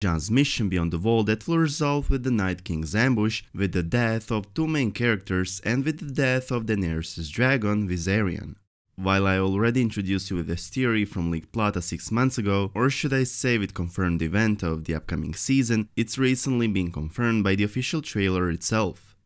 Jon's mission beyond the wall that will resolve with the Night King's ambush, with the death of two main characters and with the death of Daenerys' dragon Viserion. While I already introduced you with this theory from leaked plot 6 months ago, or should I say with confirmed event of the upcoming season, it's recently been confirmed by the official trailer itself.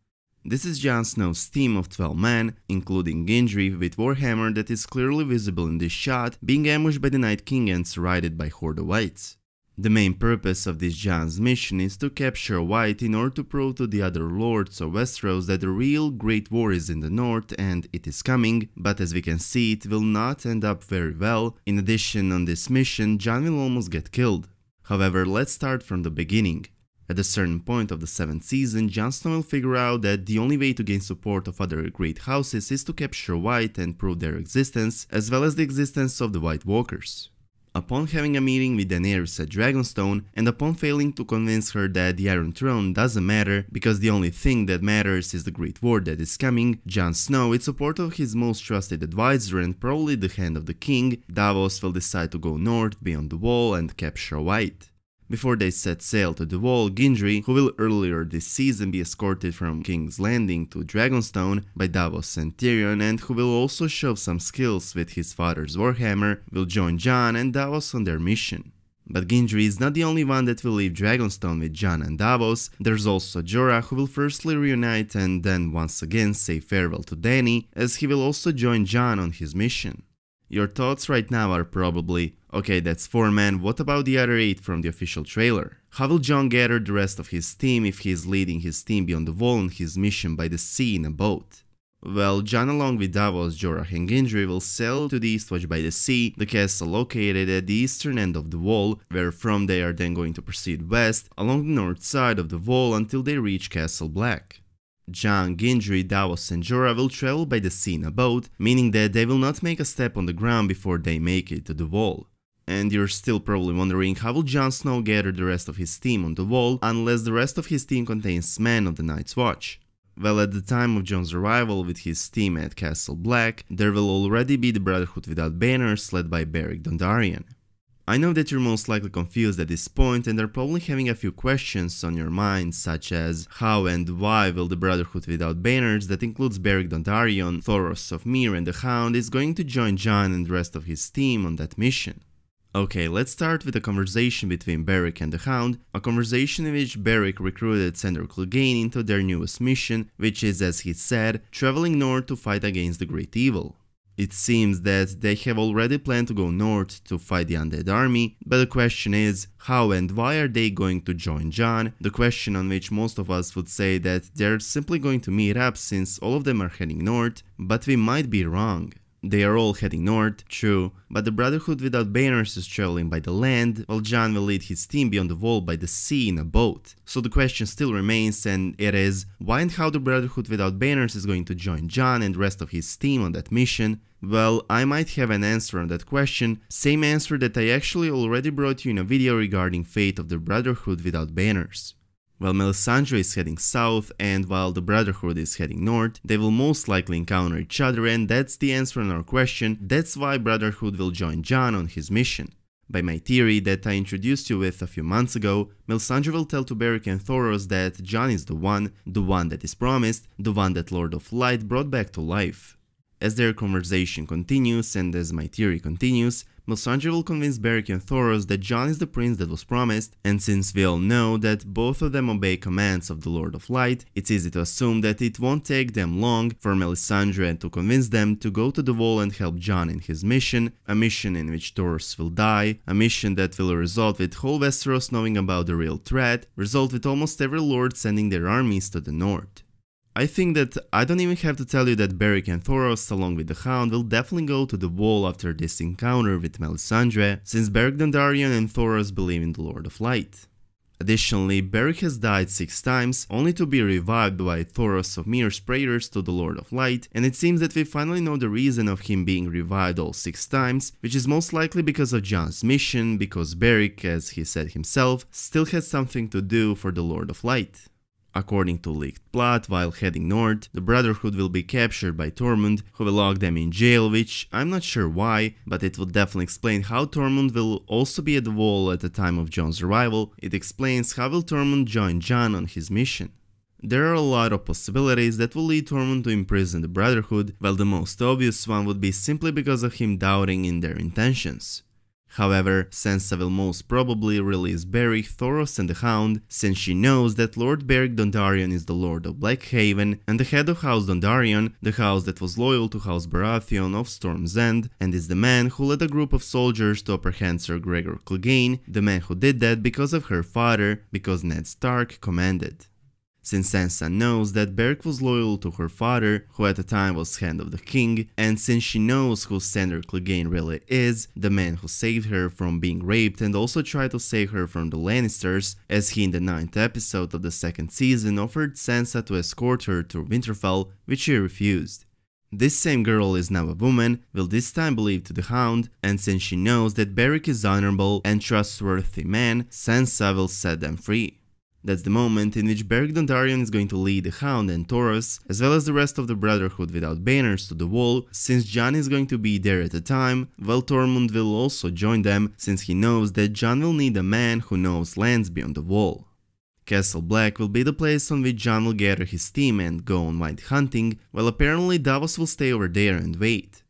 This is Jon Snow's team of 12 men, including Gendry with Warhammer that is clearly visible in this shot, being ambushed by the Night King and surrounded by Horde of Whites. The main purpose of this Jon's mission is to capture White in order to prove to the other lords of Westeros that the real Great War is in the north and it is coming, but as we can see it will not end up very well. In addition, on this mission Jon will almost get killed. However, let's start from the beginning. At a certain point of the 7th season, Jon Snow will figure out that the only way to gain support of other great houses is to capture White and prove their existence, as well as the existence of the White Walkers. Upon having a meeting with Daenerys at Dragonstone, and upon failing to convince her that the Iron Throne doesn't matter because the only thing that matters is the Great War that is coming, Jon Snow, with support of his most trusted advisor and probably the hand of the king, Davos will decide to go north beyond the wall and capture White. Before they set sail to the wall, Gendry, who will earlier this season be escorted from King's Landing to Dragonstone by Davos and Tyrion and who will also show some skills with his father's Warhammer, will join Jon and Davos on their mission. But Gendry is not the only one that will leave Dragonstone with Jon and Davos. There's also Jorah, who will firstly reunite and then once again say farewell to Dany, as he will also join Jon on his mission. Your thoughts right now are probably, okay, that's 4 men, what about the other 8 from the official trailer? How will Jon gather the rest of his team if he is leading his team beyond the wall on his mission by the sea in a boat? Well, Jon along with Davos, Jorah and Gendry will sail to the Eastwatch by the Sea, the castle located at the eastern end of the wall, where from they are then going to proceed west along the north side of the wall until they reach Castle Black. Jon, Gendry, Davos and Jorah will travel by the sea in a boat, meaning that they will not make a step on the ground before they make it to the wall. And you're still probably wondering how will Jon Snow gather the rest of his team on the wall unless the rest of his team contains men of the Night's Watch. Well, at the time of Jon's arrival with his team at Castle Black, there will already be the Brotherhood Without Banners led by Beric Dondarrion. I know that you're most likely confused at this point and are probably having a few questions on your mind, such as how and why will the Brotherhood Without Banners that includes Beric Dondarrion, Thoros of Myr and the Hound is going to join Jon and the rest of his team on that mission. Okay, let's start with a conversation between Beric and the Hound, a conversation in which Beric recruited Sandor Clegane into their newest mission, which is, as he said, traveling north to fight against the Great Evil. It seems that they have already planned to go north to fight the undead army, but the question is, how and why are they going to join Jon? The question on which most of us would say that they're simply going to meet up since all of them are heading north, but we might be wrong. They are all heading north, true, but the Brotherhood Without Banners is traveling by the land, while Jon will lead his team beyond the wall by the sea in a boat. So the question still remains, and it is, why and how the Brotherhood Without Banners is going to join Jon and the rest of his team on that mission? Well, I might have an answer on that question, same answer that I actually already brought you in a video regarding fate of the Brotherhood Without Banners. While Melisandre is heading south and while the Brotherhood is heading north, they will most likely encounter each other, and that's the answer on our question. That's why Brotherhood will join Jon on his mission. By my theory that I introduced you with a few months ago, Melisandre will tell to Beric and Thoros that Jon is the one that is promised, the one that Lord of Light brought back to life. As their conversation continues and as my theory continues, Melisandre will convince Beric and Thoros that Jon is the prince that was promised, and since we all know that both of them obey commands of the Lord of Light, it's easy to assume that it won't take them long for Melisandre to convince them to go to the wall and help Jon in his mission, a mission in which Thoros will die, a mission that will result with whole Westeros knowing about the real threat, result with almost every lord sending their armies to the north. I think that I don't even have to tell you that Beric and Thoros along with the Hound will definitely go to the wall after this encounter with Melisandre, since Beric Dondarrion and Thoros believe in the Lord of Light. Additionally, Beric has died 6 times, only to be revived by Thoros of Myr's prayers to the Lord of Light, and it seems that we finally know the reason of him being revived all 6 times, which is most likely because of Jon's mission, because Beric, as he said himself, still has something to do for the Lord of Light. According to leaked plot, while heading north, the Brotherhood will be captured by Tormund, who will lock them in jail, which I'm not sure why, but it will definitely explain how Tormund will also be at the Wall at the time of Jon's arrival. It explains how will Tormund join Jon on his mission. There are a lot of possibilities that will lead Tormund to imprison the Brotherhood, while the most obvious one would be simply because of him doubting in their intentions. However, Sansa will most probably release Beric, Thoros and the Hound, since she knows that Lord Beric Dondarrion is the Lord of Blackhaven and the head of House Dondarrion, the house that was loyal to House Baratheon of Storm's End, and is the man who led a group of soldiers to apprehend Sir Gregor Clegane, the man who did that because of her father, because Ned Stark commanded. Since Sansa knows that Beric was loyal to her father, who at the time was Hand of the King, and since she knows who Sandor Clegane really is, the man who saved her from being raped and also tried to save her from the Lannisters, as he in the 9th episode of the 2nd season offered Sansa to escort her to Winterfell, which she refused. This same girl is now a woman, will this time believe to the Hound, and since she knows that Beric is honorable and trustworthy man, Sansa will set them free. That's the moment in which Beric Dondarrion is going to lead the Hound and Thoros, as well as the rest of the Brotherhood without banners, to the Wall, since Jon is going to be there at the time, while Tormund will also join them, since he knows that Jon will need a man who knows lands beyond the Wall. Castle Black will be the place on which Jon will gather his team and go on white hunting, while apparently Davos will stay over there and wait.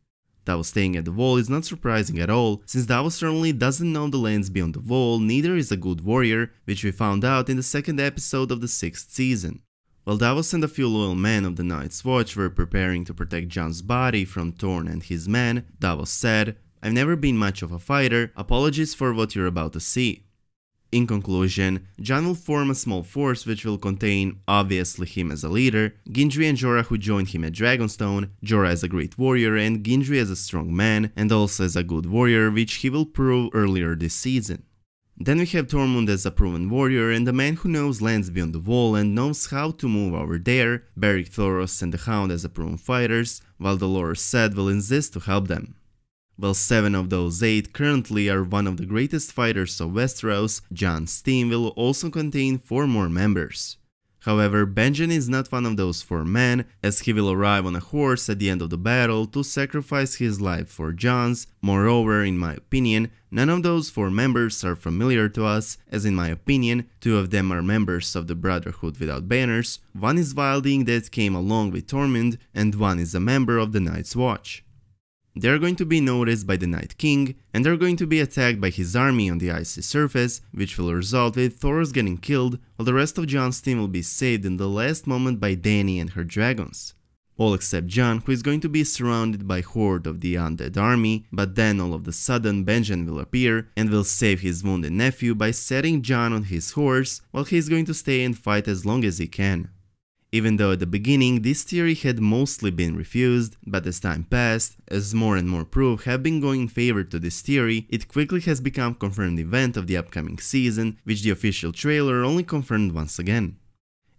Davos staying at the Wall is not surprising at all, since Davos certainly doesn't know the lands beyond the Wall, neither is a good warrior, which we found out in the 2nd episode of the 6th season. While Davos and a few loyal men of the Night's Watch were preparing to protect Jon's body from Torn and his men, Davos said, "I've never been much of a fighter, apologies for what you're about to see." In conclusion, Jon will form a small force which will contain, obviously him as a leader, Gendry and Jorah who joined him at Dragonstone, Jorah as a great warrior and Gendry as a strong man, and also as a good warrior, which he will prove earlier this season. Then we have Tormund as a proven warrior and a man who knows lands beyond the Wall and knows how to move over there, Beric, Thoros and the Hound as a proven fighters, while the Lord said will insist to help them. While 7 of those 8 currently are one of the greatest fighters of Westeros, Jon's team will also contain 4 more members. However, Benjen is not one of those 4 men, as he will arrive on a horse at the end of the battle to sacrifice his life for Jon's. Moreover, in my opinion, none of those 4 members are familiar to us, as in my opinion, 2 of them are members of the Brotherhood without banners, one is Wilding that came along with Tormund, and one is a member of the Night's Watch. They are going to be noticed by the Night King, and are going to be attacked by his army on the icy surface, which will result with Thoros getting killed, while the rest of Jon's team will be saved in the last moment by Dany and her dragons. All except Jon, who is going to be surrounded by a horde of the undead army, but then all of a sudden Benjen will appear and will save his wounded nephew by setting Jon on his horse, while he is going to stay and fight as long as he can. Even though at the beginning this theory had mostly been refused, but as time passed, as more and more proof have been going in favor to this theory, it quickly has become confirmed event of the upcoming season, which the official trailer only confirmed once again.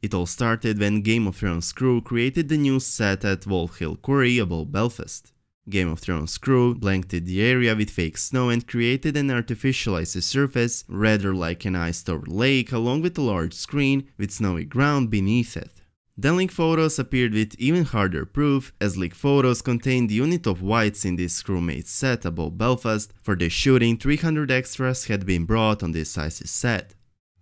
It all started when Game of Thrones crew created the new set at Wolf Hill Quarry above Belfast. Game of Thrones crew blanketed the area with fake snow and created an artificial icy surface, rather like an iced-over lake, along with a large screen with snowy ground beneath it. Then leaked photos appeared with even harder proof, as leaked photos contained the unit of whites in this crewmate set above Belfast. For this shooting, 300 extras had been brought on this icy set.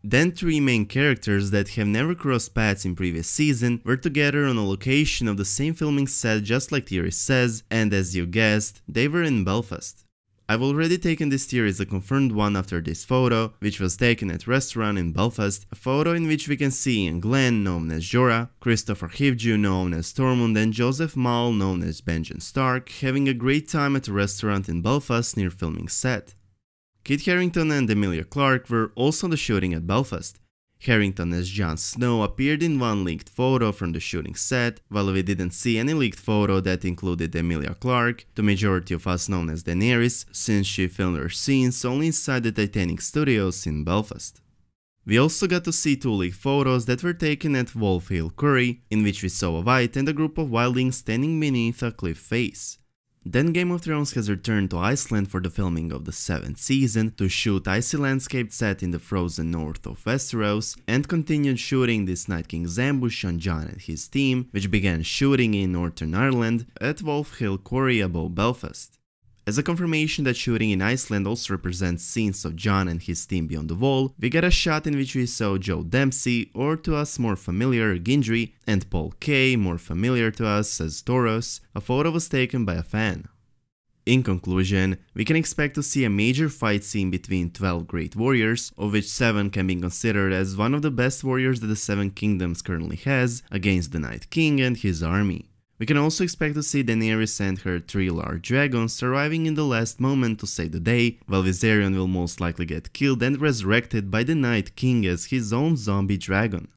Then 3 main characters that have never crossed paths in previous season were together on a location of the same filming set just like theory says, and as you guessed, they were in Belfast. I've already taken this theory as a confirmed one after this photo, which was taken at a restaurant in Belfast, a photo in which we can see Ian Glenn, known as Jorah, Christopher Hivju, known as Tormund, and Joseph Mall, known as Benjen Stark, having a great time at a restaurant in Belfast near filming set. Kit Harington and Emilia Clarke were also on the shooting at Belfast. Harington as Jon Snow appeared in one leaked photo from the shooting set, while we didn't see any leaked photo that included Emilia Clarke, the majority of us known as Daenerys, since she filmed her scenes only inside the Titanic Studios in Belfast. We also got to see 2 leaked photos that were taken at Wolf Hill Quarry, in which we saw a white and a group of wildlings standing beneath a cliff face. Then Game of Thrones has returned to Iceland for the filming of the 7th season to shoot icy landscape set in the frozen north of Westeros, and continued shooting this Night King's ambush on Jon and his team, which began shooting in Northern Ireland at Wolf Hill Quarry above Belfast. As a confirmation that shooting in Iceland also represents scenes of Jon and his team beyond the wall, we get a shot in which we saw Joe Dempsey, or to us more familiar Gendry, and Paul Kay, more familiar to us as Thoros. A photo was taken by a fan. In conclusion, we can expect to see a major fight scene between 12 great warriors, of which 7 can be considered as one of the best warriors that the Seven Kingdoms currently has, against the Night King and his army. We can also expect to see Daenerys and her 3 large dragons arriving in the last moment to save the day, while Viserion will most likely get killed and resurrected by the Night King as his own zombie dragon.